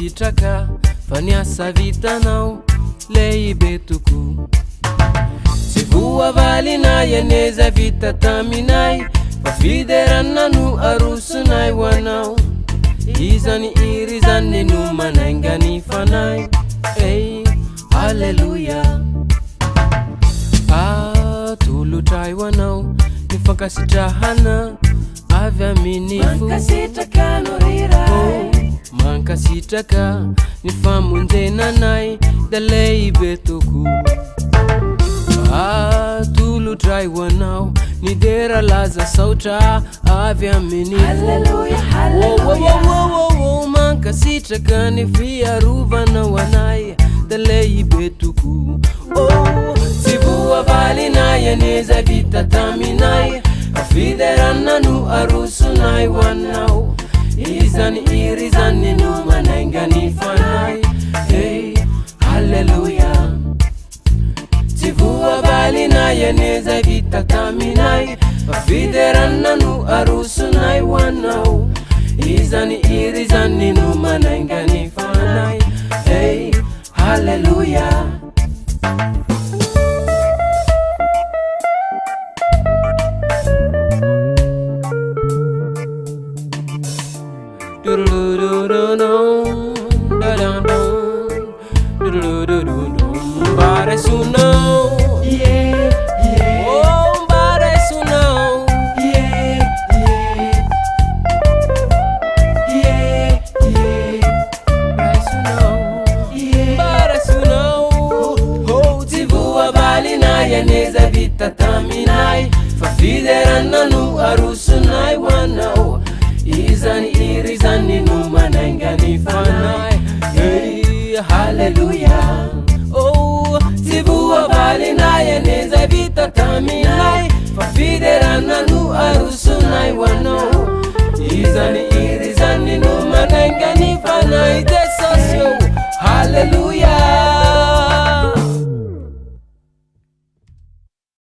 sitraka fa niasa vitanao lehibe toko tsy voavalinay aneza vita taminay fa fiderana no arosonay ho anao izany iry zany no manaingany fanay alleluia tolotray ho anao ny fankasitrahana avy amin'ny fo mankasitraka ny famonjenanay da lehibe toko tolotray ho anao ny dera laza saotra avy amin'ny fo mankasitraka ny fiarovanao anay da lehibe toko tsy voavalinay aneza vita taminay fiderana no arosonay ho anao izany iry zany no manaingany fanay alleluia tsy voavalinay aneza vita taminay fiderana no arosonay ho anao izany iry zany no manaingany fanay alleluia yaneza vita taminay fa fiderana no arosonay ho anao izany iry zany no manaingany fanay halleluia tsy voavalinay yaneza vita taminay fa fiderana no arosonay ho anao izany iry zany no manaingany fanay jesosy halleluia